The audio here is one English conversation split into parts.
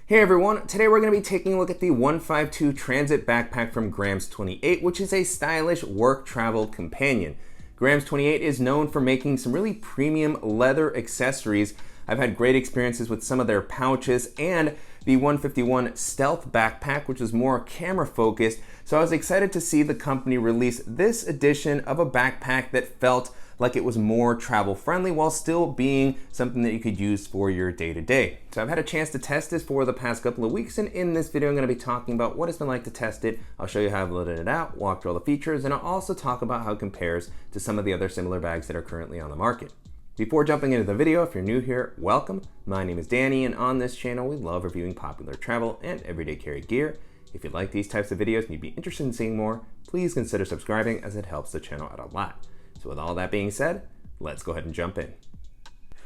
Hey everyone, today we're going to be taking a look at the 152 Transit Backpack from Grams 28, which is a stylish work travel companion. Grams 28 is known for making some really premium leather accessories. I've had great experiences with some of their pouches and the 151 Stealth Backpack, which is more camera focused. So I was excited to see the company release this edition of a backpack that felt like it was more travel friendly while still being something that you could use for your day-to-day. So I've had a chance to test this for the past couple of weeks, and in this video I'm going to be talking about what it's been like to test it. I'll show you how I've loaded it out, walk through all the features, and I'll also talk about how it compares to some of the other similar bags that are currently on the market. Before jumping into the video, if you're new here, welcome. My name is Danny, and on this channel we love reviewing popular travel and everyday carry gear. If you like these types of videos and you'd be interested in seeing more, please consider subscribing as it helps the channel out a lot. So with all that being said, let's go ahead and jump in.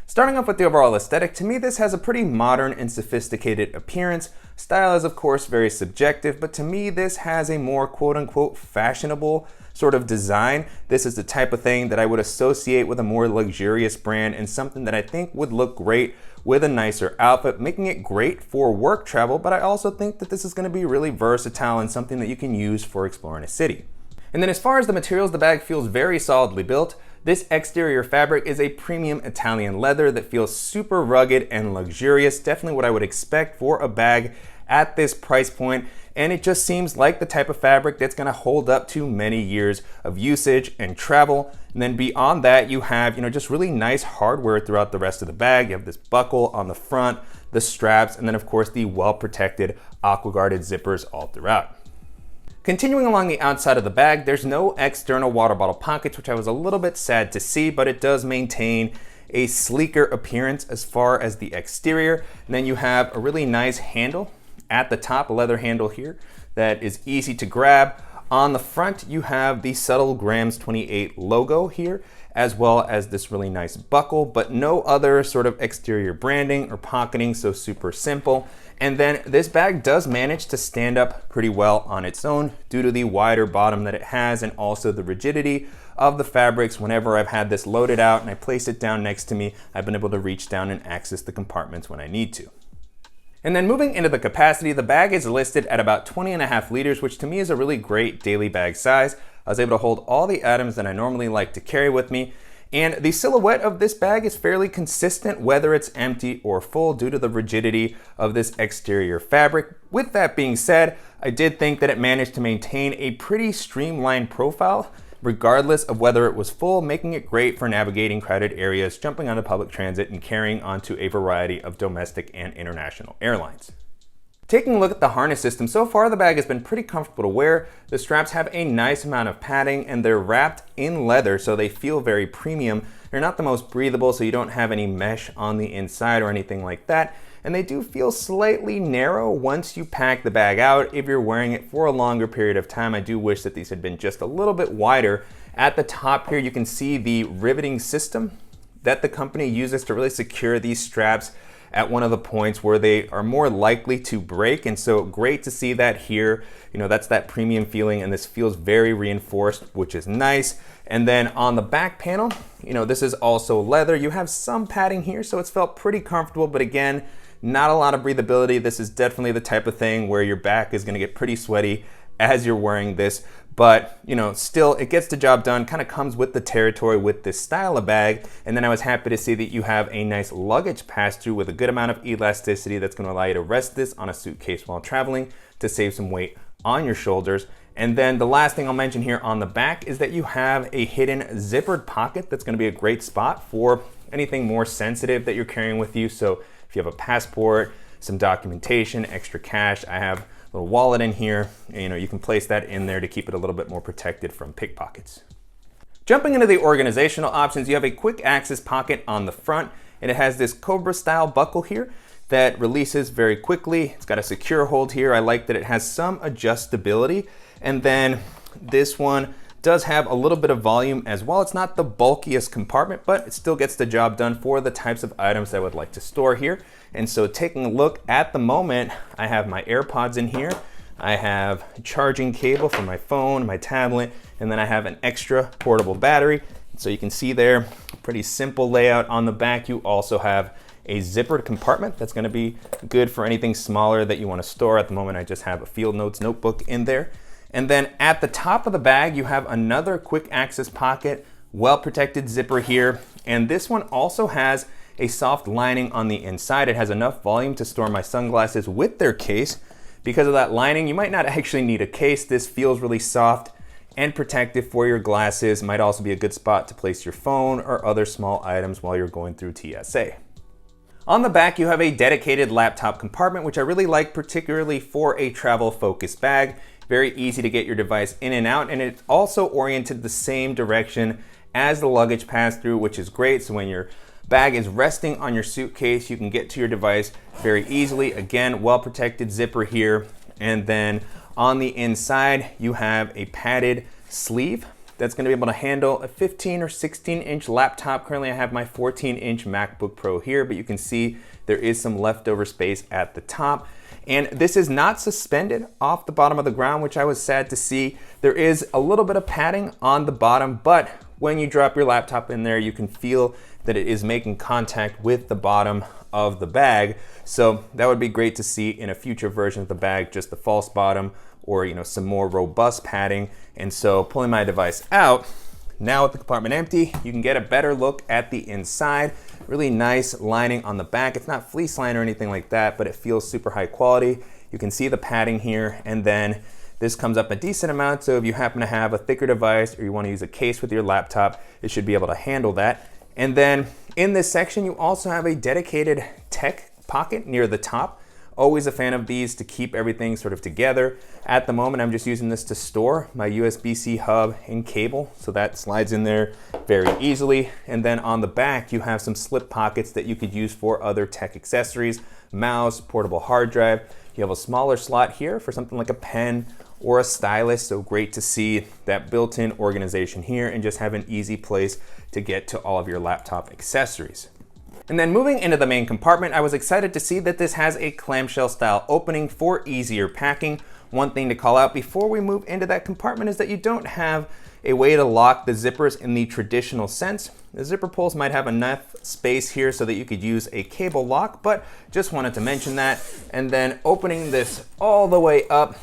Starting off with the overall aesthetic, to me this has a pretty modern and sophisticated appearance. Style is of course very subjective, but to me this has a more quote-unquote fashionable sort of design. This is the type of thing that I would associate with a more luxurious brand and something that I think would look great with a nicer outfit, making it great for work travel, but I also think that this is going to be really versatile and something that you can use for exploring a city. And then as far as the materials, the bag feels very solidly built. This exterior fabric is a premium Italian leather that feels super rugged and luxurious, definitely what I would expect for a bag at this price point. And it just seems like the type of fabric that's gonna hold up to many years of usage and travel. And then beyond that, you have, just really nice hardware throughout the rest of the bag. You have this buckle on the front, the straps, and then of course the well-protected aqua-guarded zippers all throughout. Continuing along the outside of the bag, there's no external water bottle pockets, which I was a little bit sad to see, but it does maintain a sleeker appearance as far as the exterior. And then you have a really nice handle at the top, a leather handle here that is easy to grab. On the front, you have the subtle Grams 28 logo here, as well as this really nice buckle, but no other sort of exterior branding or pocketing, so super simple. And then this bag does manage to stand up pretty well on its own due to the wider bottom that it has and also the rigidity of the fabrics. Whenever I've had this loaded out and I place it down next to me, I've been able to reach down and access the compartments when I need to. And then moving into the capacity, the bag is listed at about 20.5 liters, which to me is a really great daily bag size. I was able to hold all the items that I normally like to carry with me. And the silhouette of this bag is fairly consistent whether it's empty or full due to the rigidity of this exterior fabric. With that being said, I did think that it managed to maintain a pretty streamlined profile regardless of whether it was full, making it great for navigating crowded areas, jumping onto public transit, and carrying onto a variety of domestic and international airlines. Taking a look at the harness system, so far the bag has been pretty comfortable to wear. The straps have a nice amount of padding and they're wrapped in leather, so they feel very premium. They're not the most breathable, so you don't have any mesh on the inside or anything like that. And they do feel slightly narrow once you pack the bag out. If you're wearing it for a longer period of time, I do wish that these had been just a little bit wider. At the top here, you can see the riveting system that the company uses to really secure these straps at one of the points where they are more likely to break. And so great to see that here. That's that premium feeling, and this feels very reinforced, which is nice. And then on the back panel, this is also leather. You have some padding here, so it's felt pretty comfortable, but again, not a lot of breathability. This is definitely the type of thing where your back is gonna get pretty sweaty as you're wearing this. But still it gets the job done, kind of comes with the territory with this style of bag. And then I was happy to see that you have a nice luggage pass-through with a good amount of elasticity that's gonna allow you to rest this on a suitcase while traveling to save some weight on your shoulders. And then the last thing I'll mention here on the back is that you have a hidden zippered pocket that's gonna be a great spot for anything more sensitive that you're carrying with you. So if you have a passport, some documentation, extra cash, I have little wallet in here, you can place that in there to keep it a little bit more protected from pickpockets. Jumping into the organizational options, you have a quick access pocket on the front, and it has this Cobra style buckle here that releases very quickly. It's got a secure hold here. I like that it has some adjustability. And then this one does have a little bit of volume as well. It's not the bulkiest compartment, but it still gets the job done for the types of items I would like to store here. And so taking a look at the moment, I have my AirPods in here. I have a charging cable for my phone, my tablet, and then I have an extra portable battery. So you can see there, pretty simple layout on the back. You also have a zippered compartment that's going to be good for anything smaller that you want to store. At the moment, I just have a field notes notebook in there. And then at the top of the bag, you have another quick access pocket, well-protected zipper here. And this one also has a soft lining on the inside. It has enough volume to store my sunglasses with their case. Because of that lining, you might not actually need a case. This feels really soft and protective for your glasses. Might also be a good spot to place your phone or other small items while you're going through TSA. On the back, you have a dedicated laptop compartment, which I really like, particularly for a travel-focused bag. Very easy to get your device in and out, and it's also oriented the same direction as the luggage pass-through, which is great. So when your bag is resting on your suitcase, you can get to your device very easily. Again, well-protected zipper here. And then on the inside, you have a padded sleeve that's going to be able to handle a 15 or 16-inch laptop. Currently, I have my 14-inch MacBook Pro here, but you can see there is some leftover space at the top. And this is not suspended off the bottom of the ground, which I was sad to see. There is a little bit of padding on the bottom, but when you drop your laptop in there, you can feel that it is making contact with the bottom of the bag. So that would be great to see in a future version of the bag, just the false bottom or some more robust padding. And so pulling my device out, now with the compartment empty, you can get a better look at the inside. Really nice lining on the back. It's not fleece lined or anything like that, but it feels super high quality. You can see the padding here, and then this comes up a decent amount. So if you happen to have a thicker device or you want to use a case with your laptop, it should be able to handle that. And then in this section, you also have a dedicated tech pocket near the top. Always a fan of these to keep everything sort of together. At the moment, I'm just using this to store my USB-C hub and cable, so that slides in there very easily. And then on the back, you have some slip pockets that you could use for other tech accessories, mouse, portable hard drive. You have a smaller slot here for something like a pen or a stylus, so great to see that built-in organization here and just have an easy place to get to all of your laptop accessories. And then moving into the main compartment, I was excited to see that this has a clamshell style opening for easier packing. One thing to call out before we move into that compartment is that you don't have a way to lock the zippers in the traditional sense. The zipper pulls might have enough space here so that you could use a cable lock, but just wanted to mention that. And then opening this all the way up,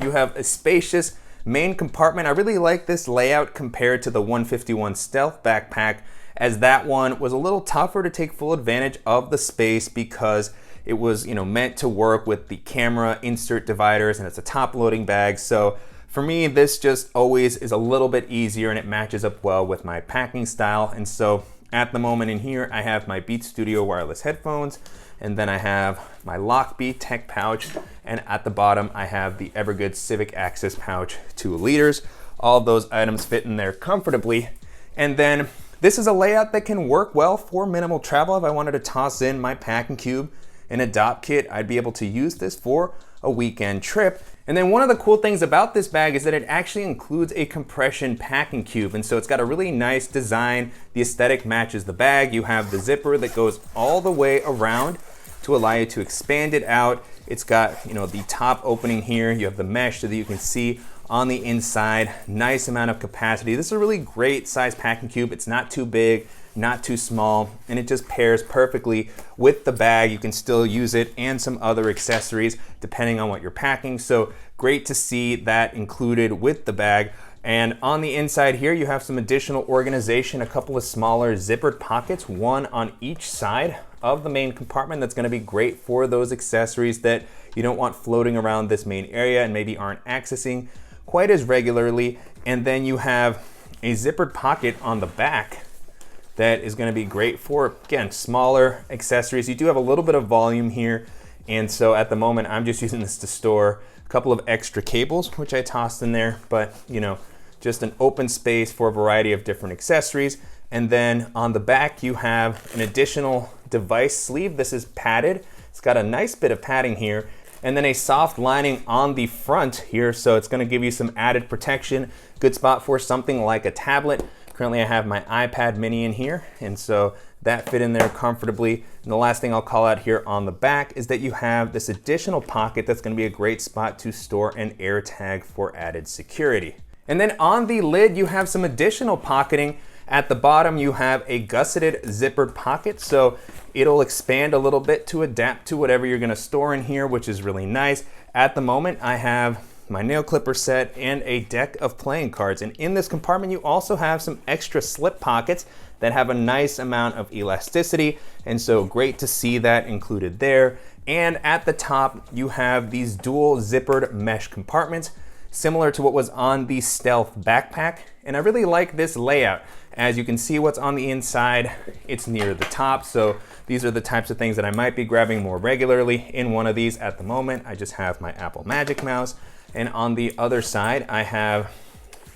you have a spacious main compartment. I really like this layout compared to the 151 Stealth backpack, as that one was a little tougher to take full advantage of the space because it was meant to work with the camera insert dividers, and it's a top loading bag. So for me, this just always is a little bit easier and it matches up well with my packing style. And so at the moment in here, I have my Beats Studio wireless headphones, and then I have my Lockbee tech pouch, and at the bottom I have the Evergood Civic Access pouch, 2 liters. All of those items fit in there comfortably. And then this is a layout that can work well for minimal travel. If I wanted to toss in my packing cube and a dop kit, I'd be able to use this for a weekend trip. And then one of the cool things about this bag is that it actually includes a compression packing cube. And so it's got a really nice design. The aesthetic matches the bag. You have the zipper that goes all the way around to allow you to expand it out. It's got the top opening here. You have the mesh so that you can see on the inside. Nice amount of capacity. This is a really great size packing cube. It's not too big, not too small, and it just pairs perfectly with the bag. You can still use it and some other accessories depending on what you're packing. So great to see that included with the bag. And on the inside here, you have some additional organization, a couple of smaller zippered pockets, one on each side of the main compartment. That's going to be great for those accessories that you don't want floating around this main area and maybe aren't accessing quite as regularly. And then you have a zippered pocket on the back that is going to be great for, again, smaller accessories. You do have a little bit of volume here, and so at the moment I'm just using this to store a couple of extra cables, which I tossed in there, but just an open space for a variety of different accessories. And then on the back you have an additional device sleeve. This is padded. It's got a nice bit of padding here, and then a soft lining on the front here, so it's going to give you some added protection. Good spot for something like a tablet. Currently I have my iPad mini in here, and so that fit in there comfortably. And the last thing I'll call out here on the back is that you have this additional pocket that's going to be a great spot to store an AirTag for added security. And then on the lid you have some additional pocketing. At the bottom you have a gusseted zippered pocket, so it'll expand a little bit to adapt to whatever you're gonna store in here, which is really nice. At the moment, I have my nail clipper set and a deck of playing cards. And in this compartment, you also have some extra slip pockets that have a nice amount of elasticity. And so great to see that included there. And at the top, you have these dual zippered mesh compartments, similar to what was on the Stealth backpack. And I really like this layout. As you can see what's on the inside, it's near the top. So these are the types of things that I might be grabbing more regularly. In one of these at the moment, I just have my Apple Magic Mouse. And on the other side, I have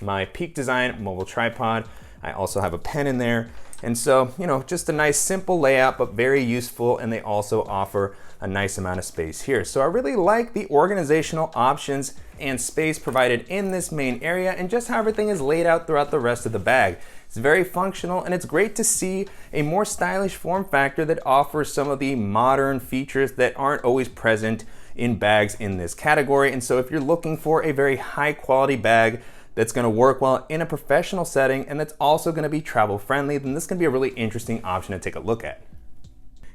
my Peak Design mobile tripod. I also have a pen in there. And so, you know, just a nice simple layout, but very useful. And they also offer a nice amount of space here. So I really like the organizational options and space provided in this main area and just how everything is laid out throughout the rest of the bag. It's very functional, and it's great to see a more stylish form factor that offers some of the modern features that aren't always present in bags in this category. And so if you're looking for a very high quality bag that's gonna work well in a professional setting and that's also gonna be travel friendly, then this can be a really interesting option to take a look at.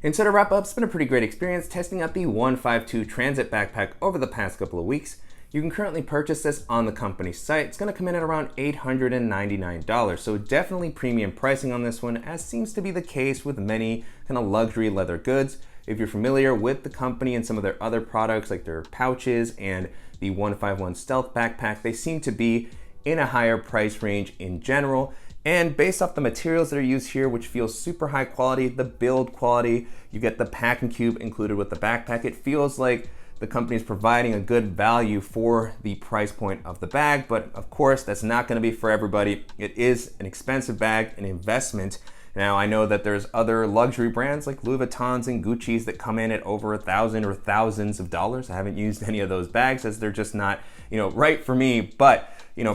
And so to wrap up, it's been a pretty great experience testing out the 152 Transit backpack over the past couple of weeks. You can currently purchase this on the company's site. It's gonna come in at around $899. So definitely premium pricing on this one, as seems to be the case with many kind of luxury leather goods. If you're familiar with the company and some of their other products like their pouches and the 151 Stealth backpack, they seem to be in a higher price range in general. And based off the materials that are used here, which feels super high quality, the build quality, you get the packing cube included with the backpack, it feels like the company is providing a good value for the price point of the bag. But of course, that's not gonna be for everybody. It is an expensive bag, an investment. Now, I know that there's other luxury brands like Louis Vuittons and Gucci's that come in at over $1,000 or thousands of dollars. I haven't used any of those bags as they're just not, right for me. But,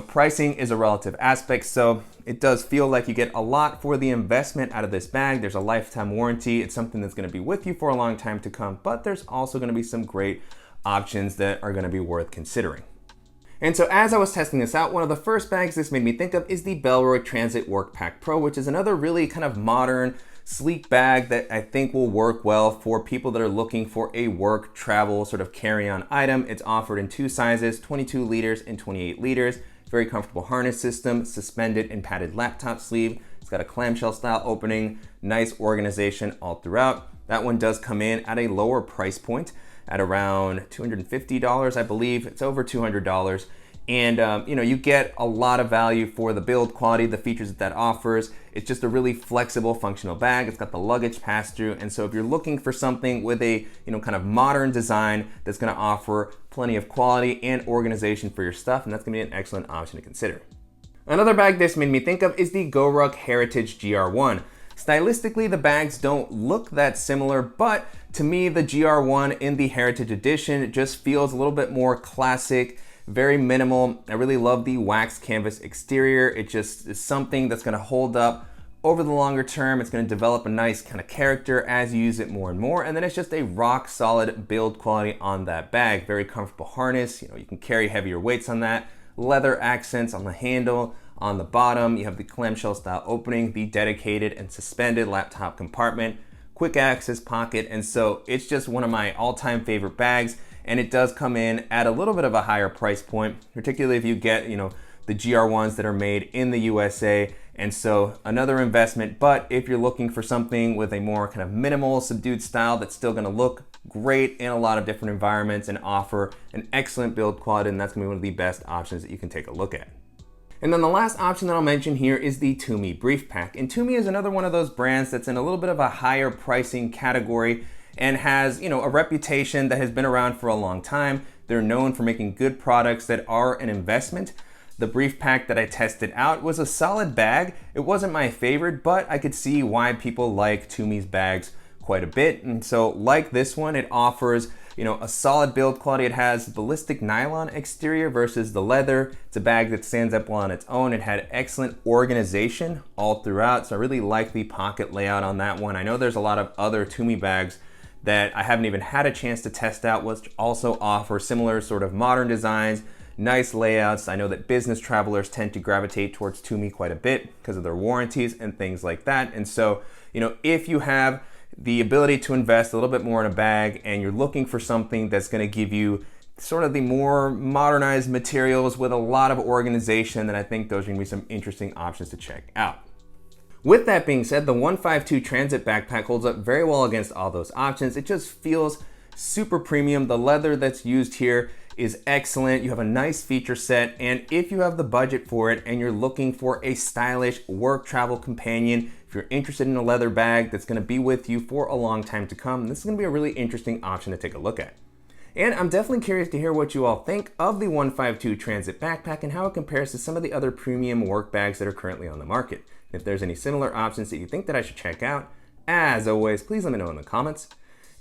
pricing is a relative aspect. So it does feel like you get a lot for the investment out of this bag. There's a lifetime warranty. It's something that's going to be with you for a long time to come, but there's also going to be some great options that are going to be worth considering. And so as I was testing this out, one of the first bags this made me think of is the Bellroy Transit Workpack Pro, which is another really kind of modern, sleek bag that I think will work well for people that are looking for a work travel sort of carry-on item. It's offered in two sizes, 22 liters and 28 liters. Very comfortable harness system, suspended and padded laptop sleeve. It's got a clamshell style opening, nice organization all throughout. That one does come in at a lower price point at around $250, I believe. It's over $200. And you get a lot of value for the build quality, the features that offers. It's just a really flexible, functional bag. It's got the luggage pass-through. And so if you're looking for something with a kind of modern design that's gonna offer plenty of quality and organization for your stuff, and that's gonna be an excellent option to consider. Another bag this made me think of is the GoRuck Heritage GR1. Stylistically, the bags don't look that similar, but to me, the GR1 in the Heritage Edition just feels a little bit more classic, very minimal. I really love the wax canvas exterior. It just is something that's gonna hold up over the longer term. It's gonna develop a nice kind of character as you use it more and more. And then it's just a rock solid build quality on that bag. Very comfortable harness. You can carry heavier weights on that. Leather accents on the handle. On the bottom, you have the clamshell style opening, the dedicated and suspended laptop compartment, quick access pocket. And so it's just one of my all-time favorite bags. And it does come in at a little bit of a higher price point, particularly if you get, the GR1s that are made in the USA. And so another investment, but if you're looking for something with a more kind of minimal, subdued style that's still gonna look great in a lot of different environments and offer an excellent build quality, and that's gonna be one of the best options that you can take a look at. And then the last option that I'll mention here is the Tumi Brief Pack. And Tumi is another one of those brands that's in a little bit of a higher pricing category and has, a reputation that has been around for a long time. They're known for making good products that are an investment. The Brief Pack that I tested out was a solid bag. It wasn't my favorite, but I could see why people like Tumi's bags quite a bit. And so like this one, it offers a solid build quality. It has ballistic nylon exterior versus the leather. It's a bag that stands up well on its own. It had excellent organization all throughout. So I really like the pocket layout on that one. I know there's a lot of other Tumi bags that I haven't even had a chance to test out, which also offer similar sort of modern designs, nice layouts. I know that business travelers tend to gravitate towards Tumi quite a bit because of their warranties and things like that. And so, if you have the ability to invest a little bit more in a bag, and you're looking for something that's going to give you sort of the more modernized materials with a lot of organization, then I think those are going to be some interesting options to check out. With that being said, the 152 Transit backpack holds up very well against all those options. It just feels super premium. The leather that's used here is excellent. You have a nice feature set, and if you have the budget for it and you're looking for a stylish work travel companion, if you're interested in a leather bag that's going to be with you for a long time to come, this is going to be a really interesting option to take a look at. And I'm definitely curious to hear what you all think of the 152 Transit backpack and how it compares to some of the other premium work bags that are currently on the market. If there's any similar options that you think that I should check out, as always, please let me know in the comments.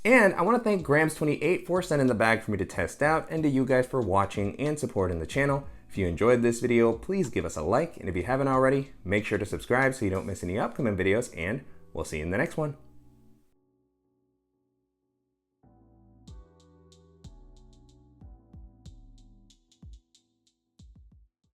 And I want to thank Grams28 for sending the bag for me to test out, and to you guys for watching and supporting the channel. If you enjoyed this video, please give us a like, and if you haven't already, make sure to subscribe so you don't miss any upcoming videos, and we'll see you in the next one.